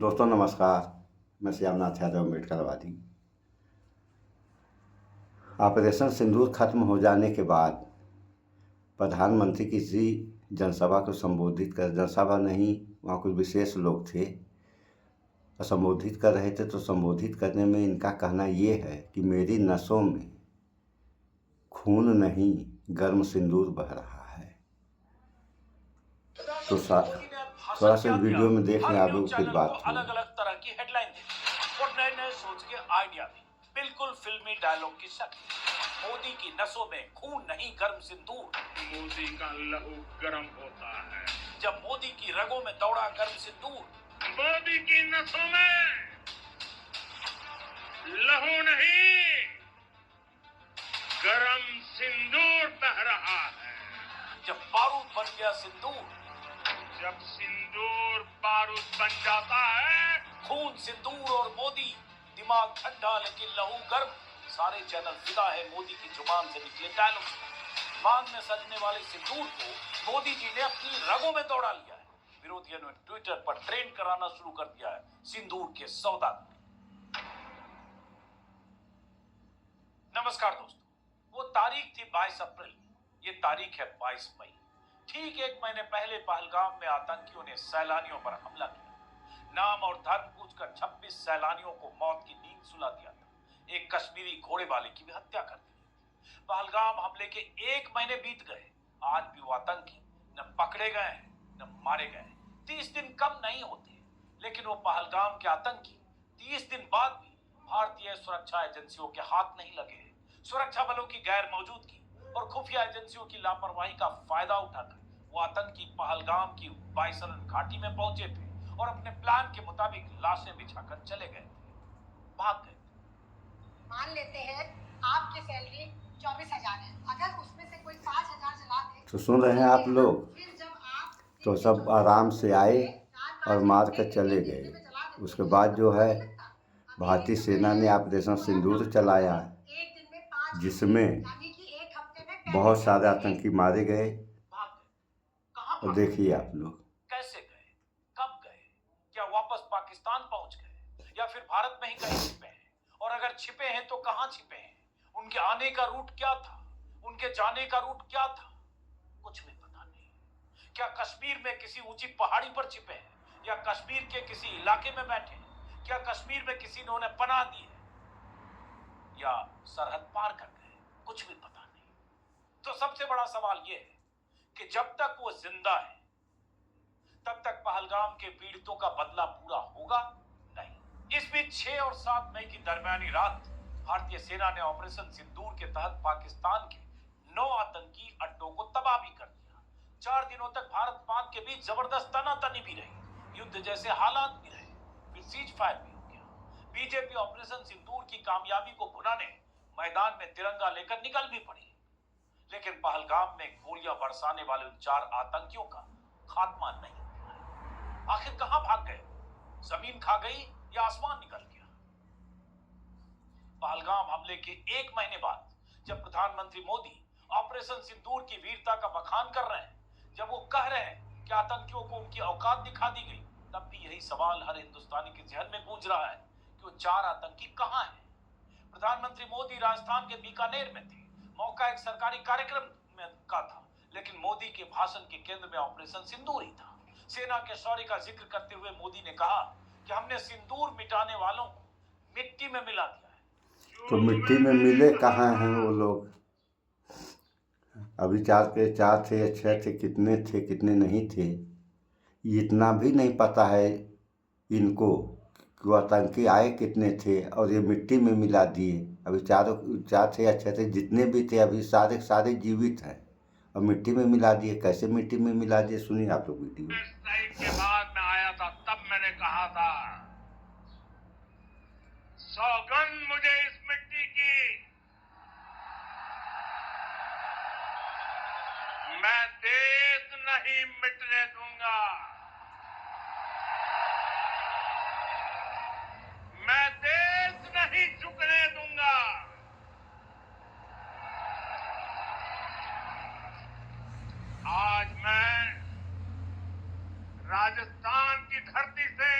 दोस्तों नमस्कार। मैं श्यामनाथ यादव अम्बेडकरवादी। ऑपरेशन सिंदूर खत्म हो जाने के बाद प्रधानमंत्री किसी जनसभा को संबोधित कर, जनसभा नहीं, वहाँ कुछ विशेष लोग थे, संबोधित कर रहे थे। तो संबोधित करने में इनका कहना ये है कि मेरी नसों में खून नहीं गर्म सिंदूर बह रहा है। तो थोड़ा सा वीडियो में देख लें, आगे फिर बात हो। अलग अलग तरह की हेडलाइन दी और नए नए सोच के आइडिया दी, बिल्कुल फिल्मी डायलॉग की शक्ल। मोदी की नसों में खून नहीं गर्म सिंदूर। मोदी का लहू गर्म होता है जब मोदी की रगों में दौड़ा गर्म सिंदूर। मोदी की नसों में लहू नहीं गर्म सिंदूर बह रहा है। जब बारूद बन गया सिंदूर, जब सिंदूर बारूद बन जाता है, खून सिंदूर और मोदी, दिमाग ठंडा लेकिन लहू गर्म। सारे चैनल फिदा है मोदी की जुबान से निकले डायलॉग। मांग में सजने वाले सिंदूर को मोदी जी ने अपनी रगों में दौड़ा लिया है। विरोधियों ने ट्विटर पर ट्रेंड कराना शुरू कर दिया है सिंदूर के सौदागर। नमस्कार दोस्तों, वो तारीख थी 22 अप्रैल, ये तारीख है 22 मई। ठीक एक महीने पहले पहलगाम में आतंकियों ने सैलानियों पर हमला किया। नाम और धर्म पूछकर 26 सैलानियों को मौत की नींद सुला दिया था। एक कश्मीरी घोड़े वाले की भी हत्या कर दी। पहलगाम हमले के एक महीने बीत गए, आज भी वो आतंकी न पकड़े गए हैं न मारे गए। 30 दिन कम नहीं होते, लेकिन वो पहलगाम के आतंकी 30 दिन बाद भी भारतीय सुरक्षा एजेंसियों के हाथ नहीं लगे हैं। सुरक्षा बलों की गैर मौजूदगी और खुफिया एजेंसियों की लापरवाही का फायदा उठाकर वो आतंकी पहलगाम की बाइसरन घाटी में पहुंचे थे और अपने प्लान के मुताबिक लाशें बिछाकर चले गए थे, भाग गए। मान लेते हैं आपकी सैलरी 24,000 है, अगर उसमें से कोई 5,000 चला दे तो सुन रहे हैं आप लोग। फिर जब आप तो सब आराम से आए और मार कर चले गए। उसके बाद जो है भारतीय सेना ने ऑपरेशन सिंदूर चलाया, जिसमें बहुत सारे आतंकी मारे गए। और देखिए आप लोग कैसे गए, कब गए, क्या वापस पाकिस्तान पहुंच गए या फिर भारत में ही कहीं छिपे हैं? और अगर छिपे हैं तो कहां छिपे हैं? उनके आने का रूट क्या था, उनके जाने का रूट क्या था? कुछ भी पता नहीं। क्या कश्मीर में किसी ऊंची पहाड़ी पर छिपे हैं या कश्मीर के किसी इलाके में बैठे हैं? क्या कश्मीर में किसी ने उन्हें पनाह दी है या सरहद पार कर गए? कुछ भी पता नहीं। तो सबसे बड़ा सवाल यह है कि जब तक वो जिंदा है तब तक पहलगाम के पीड़ितों का बदला पूरा होगा नहीं। इस बीच 6 और 7 मई की दरमियानी रात भारतीय सेना ने ऑपरेशन सिंदूर के तहत पाकिस्तान के 9 आतंकी अड्डों को तबाह भी कर दिया। 4 दिनों तक भारत पाक के बीच जबरदस्त तनातनी भी रही, युद्ध जैसे हालात भी रहे, फिर सीज फायर भी हो गया। बीजेपी ऑपरेशन सिंदूर की कामयाबी को भुनाने मैदान में तिरंगा लेकर निकल भी पड़ी, लेकिन पहलगाम में गोलियां बरसाने वाले उन 4 आतंकियों का खात्मा नहीं हुआ। आखिर कहां भाग गए? जमीन खा गई या आसमान निकल गया? पहलगाम हमले के एक महीने बाद जब प्रधानमंत्री मोदी ऑपरेशन सिंदूर की वीरता का बखान कर रहे हैं, जब वो कह रहे हैं कि आतंकियों को उनकी औकात दिखा दी गई, तब भी यही सवाल हर हिंदुस्तानी के जहन में गूंज रहा है कि वो 4 आतंकी कहां हैं? प्रधानमंत्री मोदी राजस्थान के बीकानेर में थे। मौका एक सरकारी कार्यक्रम में का था, लेकिन मोदी के भाषण के केंद्र में ऑपरेशन सिंदूर ही था। सेना के शौर्य का जिक्र करते हुए मोदी ने कहा कि हमने सिंदूर मिटाने वालों को मिट्टी में मिला दिया है। तो मिट्टी में मिले कहाँ हैं वो लोग? अभी 4 थे या 6 थे, कितने थे कितने नहीं थे, इतना भी नहीं पता है इनको कि वो आतंकी आए कितने थे और ये मिट्टी में मिला दिए। अभी 4 थे या 6 थे, जितने भी थे अभी सारे जीवित हैं और मिट्टी में मिला दिए। कैसे मिट्टी में मिला दिए, सुनिए आप लोग वीडियो। स्ट्राइक के बाद मैं आया था, तब मैंने कहा था सौगंध मुझे इस मिट्टी की, मैं देश नहीं मिटने दूंगा, मैं देश नहीं झुकने दूंगा। आज मैं राजस्थान की धरती से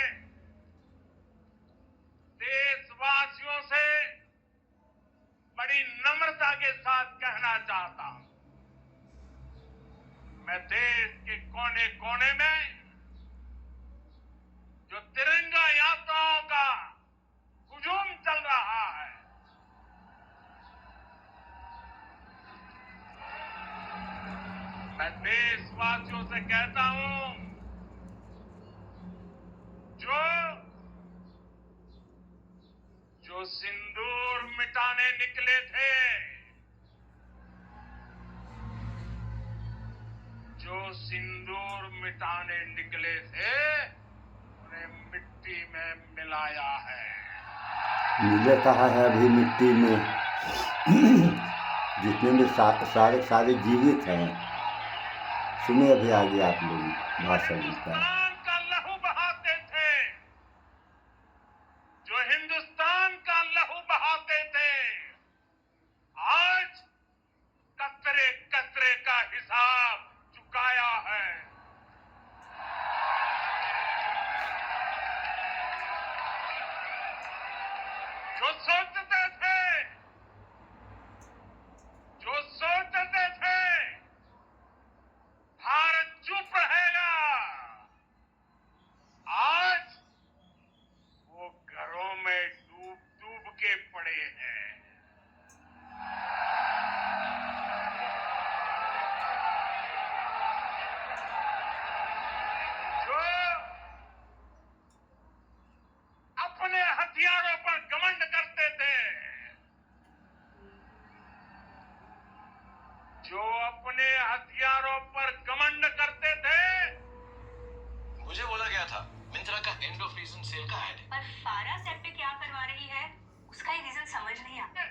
कहना चाहता हूं, मैं देश के कोने कोने में जो तिरंगा यात्राओं का हुजूम चल रहा है, मैं देशवासियों से कहता हूं, जो सिंदूर मिटाने निकले थे, जो सिंदूर मिटाने निकले थे, उन्हें मिट्टी में मिलाया है। मिले कहा है अभी मिट्टी में जितने भी सारे जीवित हैं। सुनिए अभी आगे आप लोग भाषण का। का लहू बहाते थे, जो हिंदुस्तान का लहू बहाते थे, आज कतरे कतरे का हिसाब चुकाया है। जो सोचते थे भारत चुप रहेगा, आज वो घरों में डूब डूब के पड़े हैं। जो अपने हथियारों पर घमंड करते थे, जो अपने हथियारों पर घमंड करते थे, मुझे बोला गया था मिंत्रा का एंड ऑफ रीजन सेल का ऐड है, पर फारा सेट पे क्या करवा रही है उसका ही रीजन समझ नहीं आता।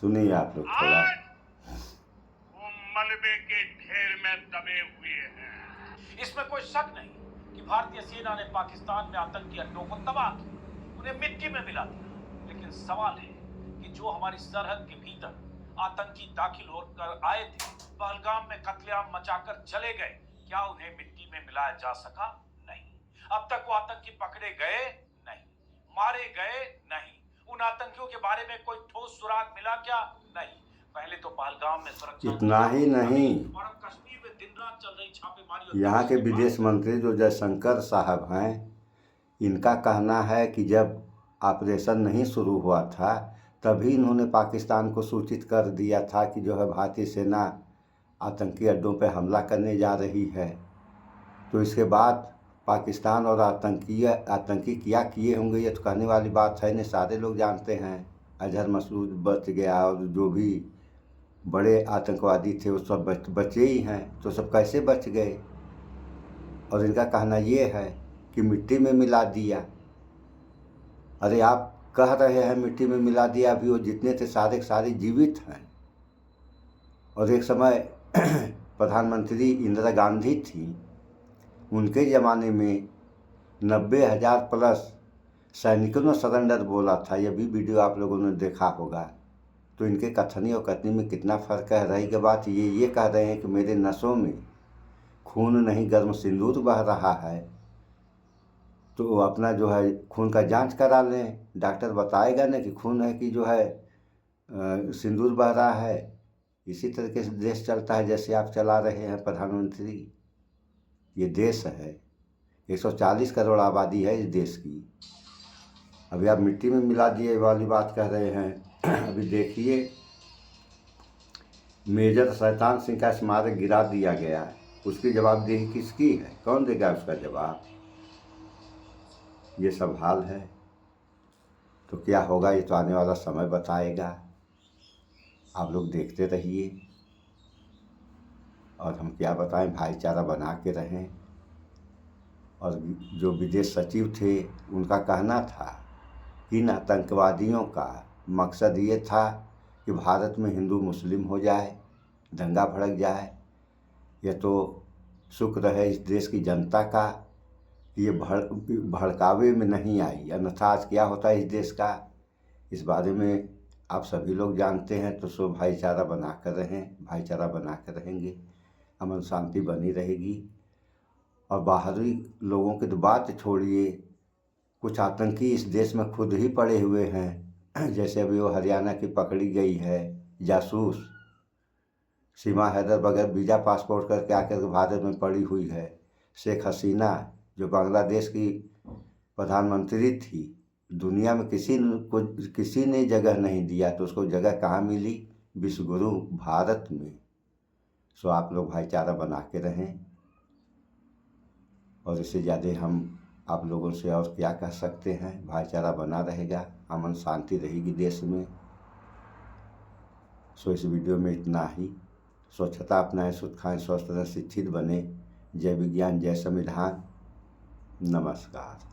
सुनिए आप लोग थोड़ा। आज वो मलबे के ढेर में दबे हुए हैं। इसमें कोई शक नहीं कि भारतीय सेना ने पाकिस्तान में आतंकी अड्डों को तबाह किया, उन्हें मिट्टी में मिला दिया। लेकिन सवाल है कि जो हमारी सरहद के भीतर आतंकी दाखिल होकर आए थे, पहलगाम में कत्लेआम मचाकर चले गए, क्या उन्हें मिट्टी में मिलाया जा सका? नहीं। अब तक वो आतंकी पकड़े गए नहीं, मारे गए नहीं। उन आतंकियों के बारे में कोई ठोस सुराग मिला क्या? नहीं। पहले तो पहलगाम में सुरक्षा, इतना ही नहीं, और अब कश्मीर में दिन रात चल रही छापेमारी। यहाँ के विदेश मंत्री जो जयशंकर साहब हैं, इनका कहना है कि जब ऑपरेशन नहीं शुरू हुआ था तभी इन्होंने पाकिस्तान को सूचित कर दिया था कि जो है भारतीय सेना आतंकी अड्डों पर हमला करने जा रही है। तो इसके बाद पाकिस्तान और आतंकी क्या किए होंगे ये तो कहने वाली बात है नहीं, सारे लोग जानते हैं। अजहर मसूद बच गया और जो भी बड़े आतंकवादी थे वो सब बचे ही हैं। तो सब कैसे बच गए? और इनका कहना ये है कि मिट्टी में मिला दिया। अरे आप कह रहे हैं मिट्टी में मिला दिया, अभी वो जितने थे सारे जीवित हैं। और एक समय प्रधानमंत्री इंदिरा गांधी थी, उनके ज़माने में 90,000 प्लस सैनिकों ने सरेंडर बोला था। ये भी वीडियो आप लोगों ने देखा होगा। तो इनके कथनी और कथनी में कितना फ़र्क है। रही की बात ये कह रहे हैं कि मेरे नसों में खून नहीं गर्म सिंदूर बह रहा है, तो अपना जो है खून का जांच करा लें। डॉक्टर बताएगा ना कि खून है कि जो है सिंदूर बह रहा है। इसी तरीके से देश चलता है जैसे आप चला रहे हैं प्रधानमंत्री। ये देश है, 140 करोड़ आबादी है इस देश की। अभी आप मिट्टी में मिला दिए वाली बात कह रहे हैं। अभी देखिए, मेजर शैतान सिंह का स्मारक गिरा दिया गया है, उसकी जवाबदेही किसकी है? कौन देगा उसका जवाब? ये सब हाल है। तो क्या होगा ये तो आने वाला समय बताएगा। आप लोग देखते रहिए। और हम क्या बताएं, भाईचारा बना के रहें। और जो विदेश सचिव थे उनका कहना था कि इन आतंकवादियों का मकसद ये था कि भारत में हिंदू मुस्लिम हो जाए, दंगा भड़क जाए। यह तो शुक्र है इस देश की जनता का कि ये भड़कावे में नहीं आई, अन्यथा आज क्या होता है इस देश का, इस बारे में आप सभी लोग जानते हैं। तो सो भाईचारा बना कर रहें, भाईचारा बना कर रहेंगे, अमन शांति बनी रहेगी। और बाहरी लोगों की तो बात छोड़िए, कुछ आतंकी इस देश में खुद ही पड़े हुए हैं। जैसे अभी वो हरियाणा की पकड़ी गई है जासूस, सीमा हैदर बगैर वीज़ा पासपोर्ट करके आकर के भारत में पड़ी हुई है। शेख हसीना जो बांग्लादेश की प्रधानमंत्री थी, दुनिया में किसी ने जगह नहीं दिया तो उसको जगह कहाँ मिली? विश्वगुरु भारत में। सो आप लोग भाईचारा बना के रहें, और इससे ज़्यादा हम आप लोगों से और क्या कह सकते हैं। भाईचारा बना रहेगा, अमन शांति रहेगी देश में। सो इस वीडियो में इतना ही। स्वच्छता अपनाएं, शुद्ध खाएं, स्वस्थ रहें, शिक्षित बने। जय विज्ञान, जय संविधान। नमस्कार।